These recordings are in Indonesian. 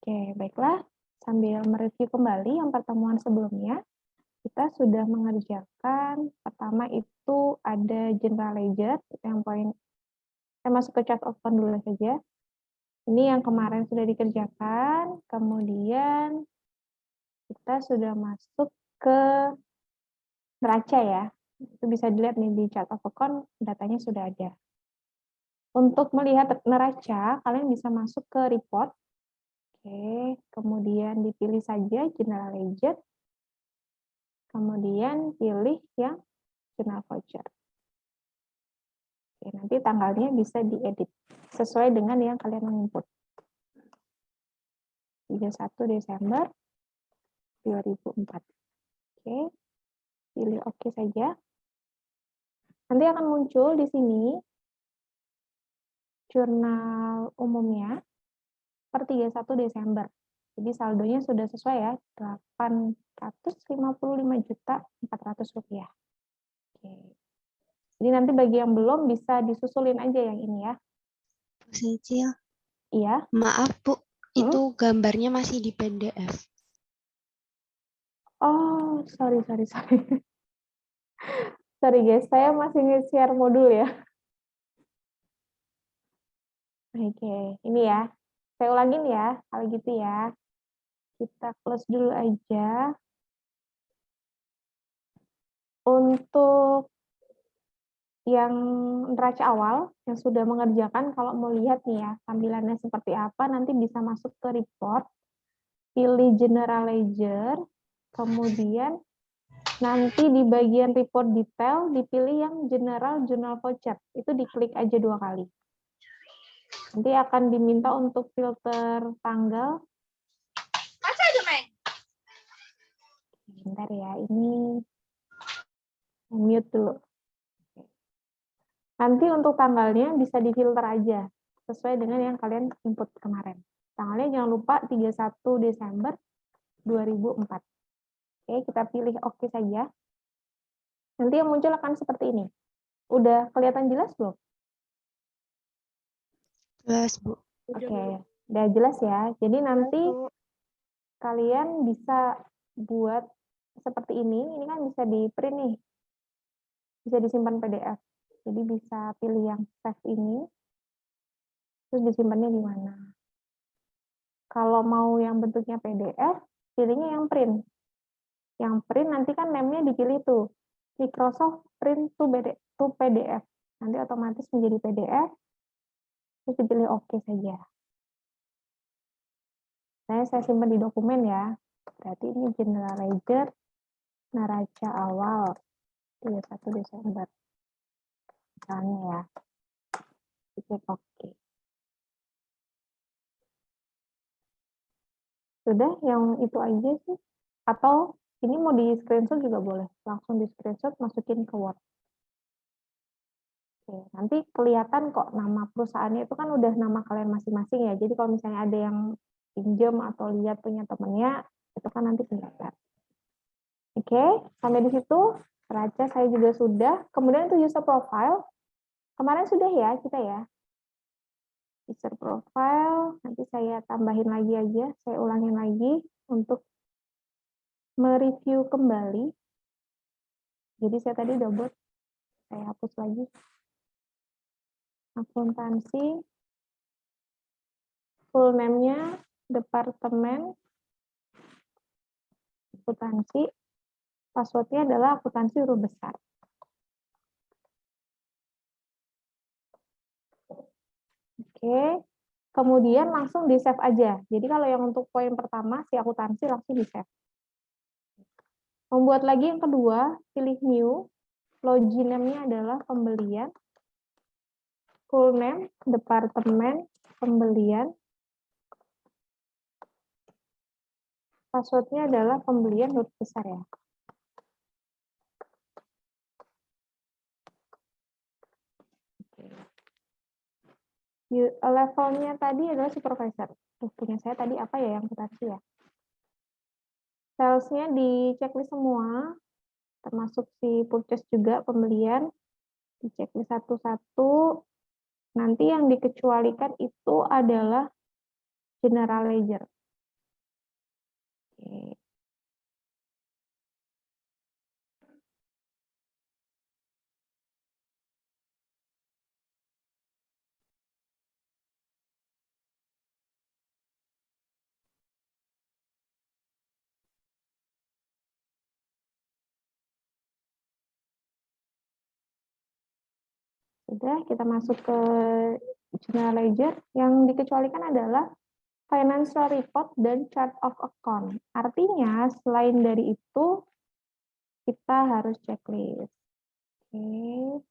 Oke, baiklah. Sambil mereview kembali yang pertemuan sebelumnya, kita sudah mengerjakan pertama itu ada general ledger, yang poin saya masuk ke chart of account dulu saja. Ini yang kemarin sudah dikerjakan, kemudian kita sudah masuk ke neraca ya. Itu bisa dilihat nih di chart of account, datanya sudah ada. Untuk melihat neraca, kalian bisa masuk ke report. Oke, kemudian dipilih saja general ledger, kemudian pilih yang general voucher. Oke, nanti tanggalnya bisa diedit sesuai dengan yang kalian input. 31 Desember 2004. Oke, pilih oke saja. Nanti akan muncul di sini jurnal umumnya per 31 Desember. Jadi saldonya sudah sesuai ya, 855.400 rupiah. Oke. Jadi nanti bagi yang belum bisa disusulin aja yang ini ya. Bu Cecil, Iya. maaf Bu, itu gambarnya masih di PDF. Oh, sorry. Sorry guys, saya masih nge-share modul ya. Oke, ini ya. Saya ulangin ya, kalau gitu ya. Kita close dulu aja. Untuk yang neraca awal, yang sudah mengerjakan, kalau mau lihat nih ya, tampilannya seperti apa, nanti bisa masuk ke report, pilih general ledger, kemudian nanti di bagian report detail, dipilih yang general journal voucher. Itu diklik aja 2 kali. Nanti akan diminta untuk filter tanggal. Bentar ya, ini mute dulu. Nanti untuk tanggalnya bisa difilter aja, sesuai dengan yang kalian input kemarin. Tanggalnya jangan lupa 31 Desember 2004. Oke, kita pilih oke saja. Nanti yang muncul akan seperti ini. Udah kelihatan jelas belum? Jelas Bu. Oke, udah jelas ya. Jadi nanti kalian bisa buat seperti ini kan bisa di print nih, bisa disimpan PDF. Jadi bisa pilih yang save ini, terus disimpannya di mana. Kalau mau yang bentuknya PDF, pilihnya yang print. Yang print nanti kan name-nya dipilih tuh, Microsoft Print to PDF. Nanti otomatis menjadi PDF, terus dipilih oke saja. Saya simpan di dokumen ya. Berarti ini general ledger, neraca awal, 31 Desember. Misalnya ya. Klik oke. Sudah, yang itu aja sih. Atau ini mau di screenshot juga boleh. Langsung di screenshot, masukin ke Word. Oke, nanti kelihatan kok nama perusahaannya itu kan udah nama kalian masing-masing ya. Jadi kalau misalnya ada yang pinjam atau lihat punya temennya, itu kan nanti kelihatan. Oke, sampai di situ. Neraca saya juga sudah. Kemudian itu user profile. Kemarin sudah ya kita ya. User profile, nanti saya tambahin lagi aja. Saya ulangin lagi untuk mereview kembali. Jadi saya tadi udah buat, saya hapus lagi. Akuntansi, full name-nya, departemen, akuntansi, password-nya adalah akuntansi huruf besar. Oke, kemudian langsung di-save aja. Jadi kalau yang untuk poin pertama, si akuntansi langsung di-save. Membuat lagi yang kedua, pilih new, login name-nya adalah pembelian, full name, departemen, pembelian, password-nya adalah pembelian huruf besar ya. Levelnya tadi adalah supervisor. Punya saya tadi apa ya yang akuntansi ya? Sales-nya di checklist semua, termasuk si purchase juga, pembelian, di checklist satu-satu. Nanti yang dikecualikan itu adalah general ledger. Oke. Sudah, kita masuk ke general ledger. Yang dikecualikan adalah financial report dan chart of account. Artinya, selain dari itu, kita harus checklist. Oke.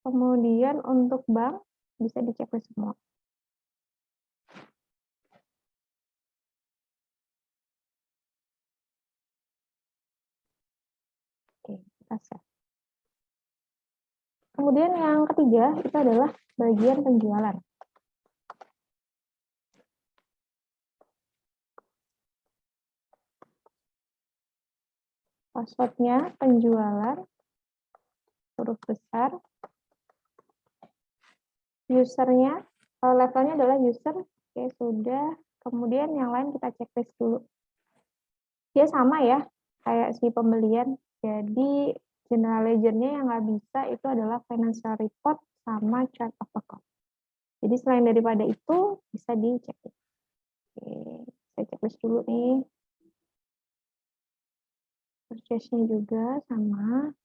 Kemudian untuk bank, bisa di-checklist semua. Oke, kita save. Kemudian yang ketiga, itu adalah bagian penjualan. Passwordnya penjualan, huruf besar. Usernya, levelnya adalah user. Oke, sudah. Kemudian yang lain kita checklist dulu. Dia sama ya, kayak si pembelian. Jadi general ledger-nya yang nggak bisa itu adalah financial report sama chart of account. Jadi selain daripada itu bisa di-checklist. Oke, saya checklist dulu nih. Purchase-nya juga sama.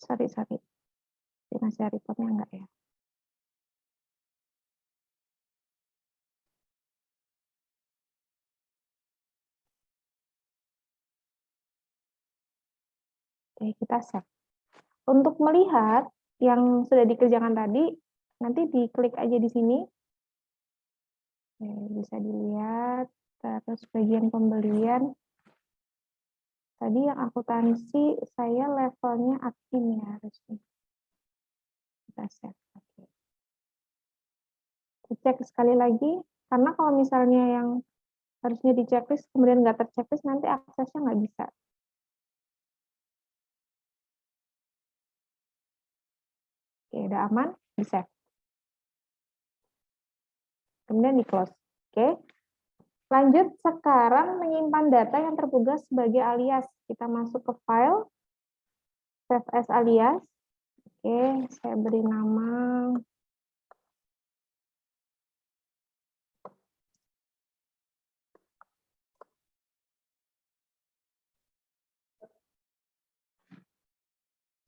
Sorry. Financial report-nya enggak ya. Oke, kita save. Untuk melihat yang sudah dikerjakan tadi, nanti diklik aja di sini. Oke, bisa dilihat. Terus bagian pembelian. Tadi yang akuntansi, saya levelnya admin ya harusnya. Kita save. Oke. Dicek sekali lagi, karena kalau misalnya yang harusnya di checklist, kemudian nggak terchecklist, nanti aksesnya nggak bisa. Oke, udah aman, di save. Kemudian di close. Oke. Lanjut, sekarang menyimpan data yang tertugas sebagai alias. Kita masuk ke file, save as alias. Oke, saya beri nama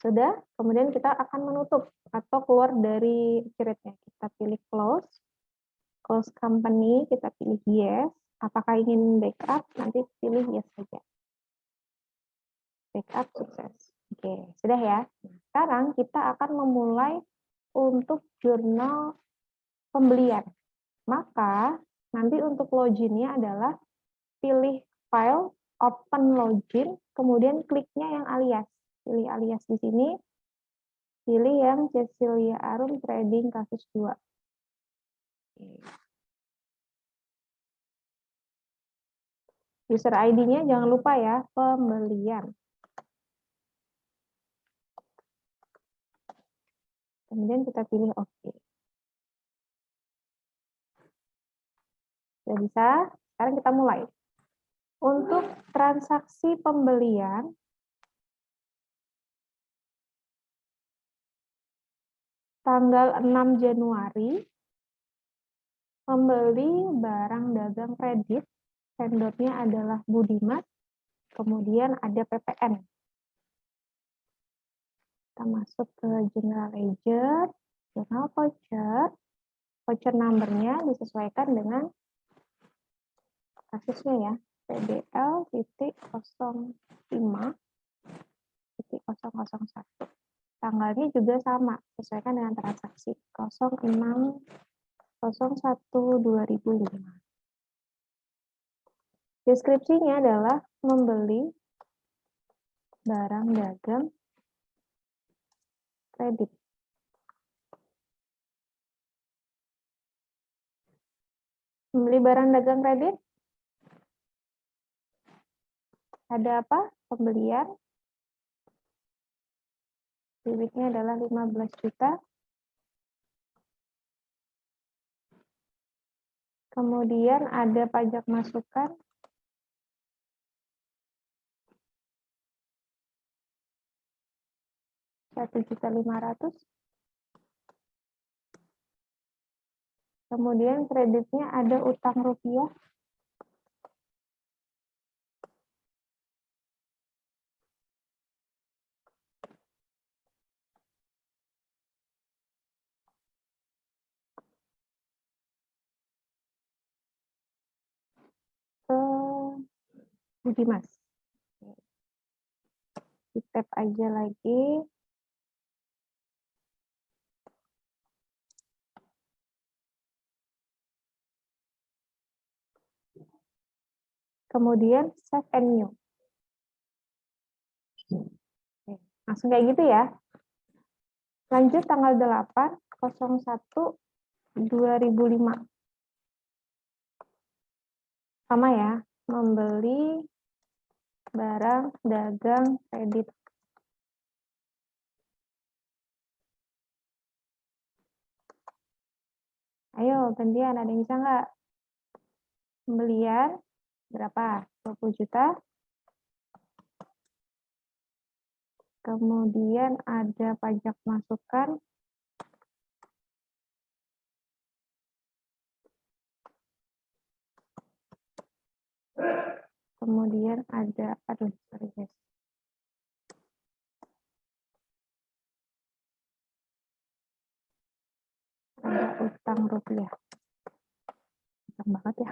sudah, kemudian kita akan menutup atau keluar dari ceritnya. Kita pilih close company, kita pilih yes. Apakah ingin backup? Nanti pilih yes saja. Backup sukses. Oke, sudah ya. Nah, sekarang kita akan memulai untuk jurnal pembelian. Maka nanti untuk loginnya adalah pilih file, open login, kemudian kliknya yang alias. Pilih alias di sini, pilih yang Cecilia Arum Trading kasus 2. User ID-nya jangan lupa ya, pembelian. Kemudian kita pilih OK. Sudah bisa, sekarang kita mulai. Untuk transaksi pembelian, tanggal 6 Januari, membeli barang dagang kredit, vendornya adalah Budimas, kemudian ada PPN. Kita masuk ke general ledger, jurnal voucher number-nya disesuaikan dengan kasusnya ya, PBL.05.001. Tanggalnya juga sama, sesuaikan dengan transaksi 06/01/2005. Deskripsinya adalah membeli barang dagang kredit. Membeli barang dagang kredit, ada apa? Pembelian, limitnya adalah 15 juta. Kemudian ada pajak masukan, Rp1.500.000. Kemudian kreditnya ada utang rupiah, ke Budimas. Di tab aja lagi. Kemudian save and new. Oke, langsung kayak gitu ya. Lanjut tanggal 8/01/2005. Sama ya, membeli barang dagang kredit. Ayo, gantian, ada yang bisa nggak? Pembelian berapa? 20 juta. Kemudian ada pajak masukan. Kemudian ada, sorry guys. Ada utang rupiah. Utang banget ya.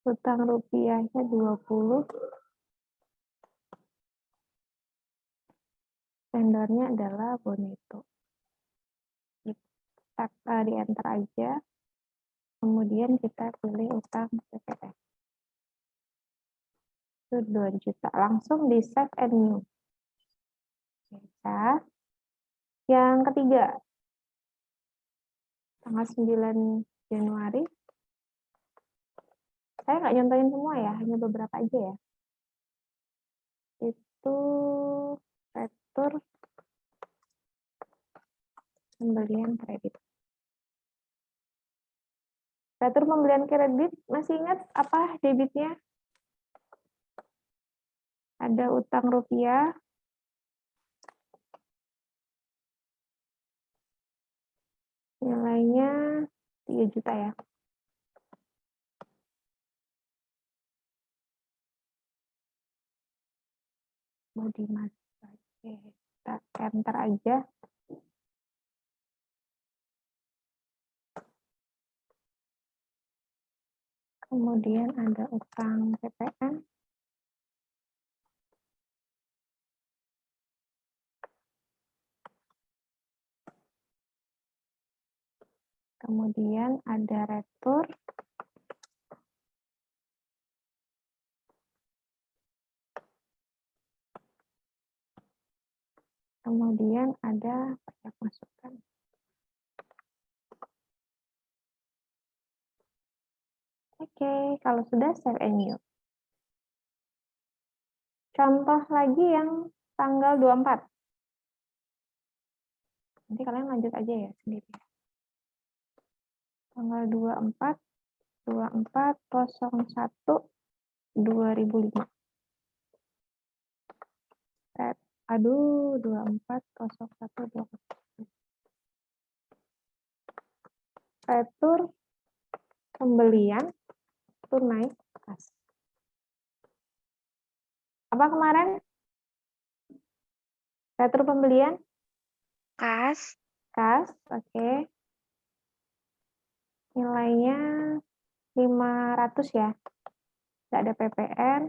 Utang rupiahnya 20. Vendornya adalah Boneto. Kita di enter aja. Kemudian kita pilih utang PPN. Itu 2 juta. Langsung di save and new. Bisa. Yang ketiga, tanggal 9 Januari. Saya nggak nyontohin semua ya, hanya beberapa aja ya. Itu retur pembelian kredit. Retur pembelian kredit, masih ingat apa debitnya? Ada utang rupiah, nilainya 3 juta ya. Budimas. Oke, kita enter aja. Kemudian ada utang PPN. Kemudian ada retur. Kemudian ada pajak masukan. Oke, kalau sudah save and new. Contoh lagi yang tanggal 24. Nanti kalian lanjut aja ya sendiri. Tanggal 24/01/2005. Aduh, 24/01/2005. Retur pembelian tunai kas. Apa kemarin? Retur pembelian? Kas. Kas, oke. Nilainya 500 ya. Tidak ada PPN.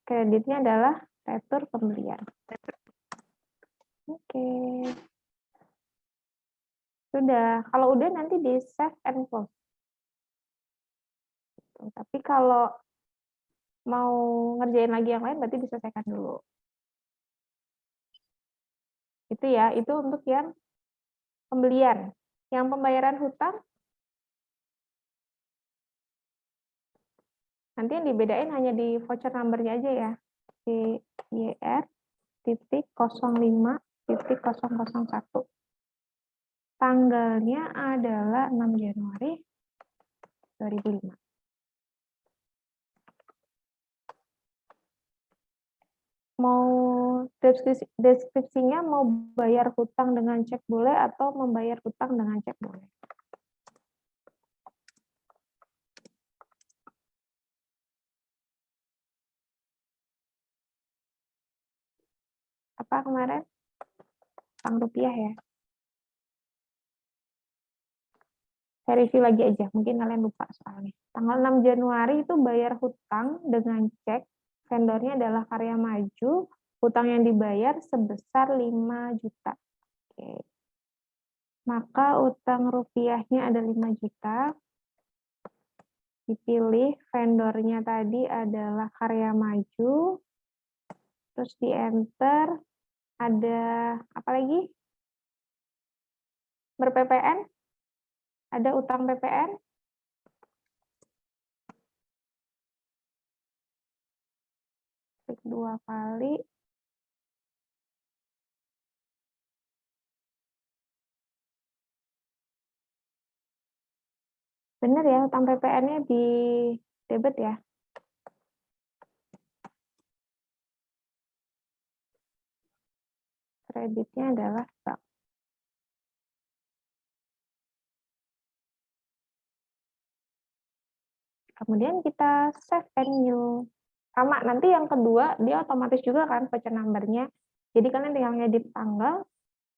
Kreditnya adalah retur pembelian. Oke. Sudah. Kalau udah nanti di save and close. Tapi kalau mau ngerjain lagi yang lain berarti diselesaikan dulu. Itu ya, itu untuk yang pembelian. Yang pembayaran hutang, nanti yang dibedain hanya di voucher number-nya aja ya. Di YR.05.001. Tanggalnya adalah 6 Januari 2005. Mau deskripsinya mau bayar hutang dengan cek boleh atau membayar hutang dengan cek boleh? Apa kemarin? Utang rupiah ya. Saya review lagi aja, mungkin kalian lupa soalnya. Tanggal 6 Januari itu bayar hutang dengan cek, vendornya adalah Karya Maju, hutang yang dibayar sebesar 5 juta. Oke. Maka utang rupiahnya ada 5 juta. Dipilih vendornya tadi adalah Karya Maju. Terus di enter, ada apa lagi? Ber-PPN? Ada utang PPN? Klik 2 kali. Benar ya, utang PPN-nya di debit ya. Kreditnya adalah bank. Kemudian kita save and new. Sama, nanti yang kedua, dia otomatis juga kan voucher number-nya. Jadi kalian tinggal ngedit tanggal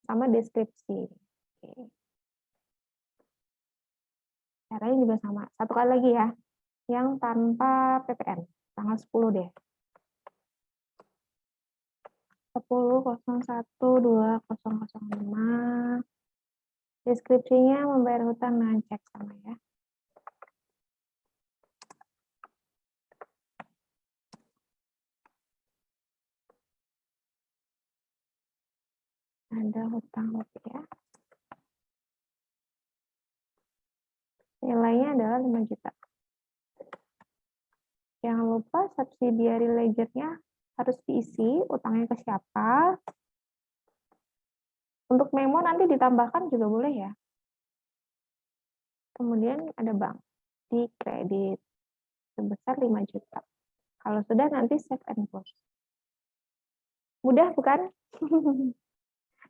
sama deskripsi. Oke. Caranya juga sama. Satu kali lagi ya, yang tanpa PPN. Tanggal 10 deh. 10.01.2005. Deskripsinya membayar hutang dengan cek sama ya. Ada hutang rupiah. Nilainya adalah 5 juta. Jangan lupa subsidiary ledger-nya harus diisi, utangnya ke siapa. Untuk memo nanti ditambahkan juga boleh ya. Kemudian ada bank di kredit sebesar 5 juta. Kalau sudah nanti save and close. Mudah bukan?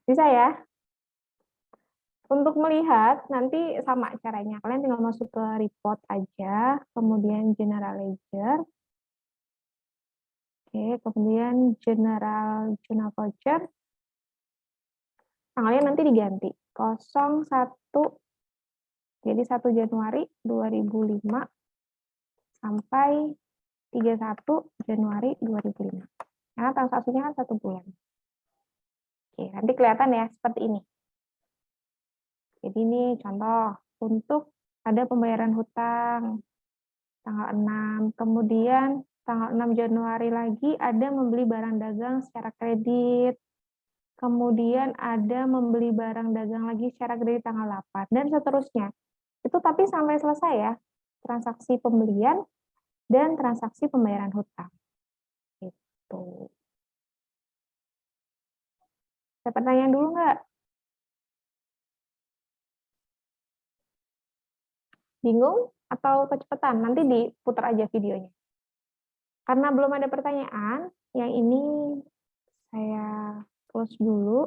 Bisa ya? Untuk melihat nanti sama caranya. Kalian tinggal masuk ke report aja, kemudian general ledger. Oke, kemudian general journal voucher. Tanggalnya nanti diganti 01, jadi 1 Januari 2005 sampai 31 Januari 2005. Karena transaksinya kan 1 bulan. Oke, nanti kelihatan ya seperti ini. Jadi ini contoh untuk ada pembayaran hutang tanggal 6, kemudian tanggal 6 Januari lagi ada membeli barang dagang secara kredit. Kemudian ada membeli barang dagang lagi secara kredit tanggal 8, dan seterusnya. Itu tapi sampai selesai ya, transaksi pembelian dan transaksi pembayaran hutang. Gitu. Ada pertanyaan dulu nggak? Bingung atau kecepatan? Nanti diputar aja videonya. Karena belum ada pertanyaan, yang ini saya close dulu.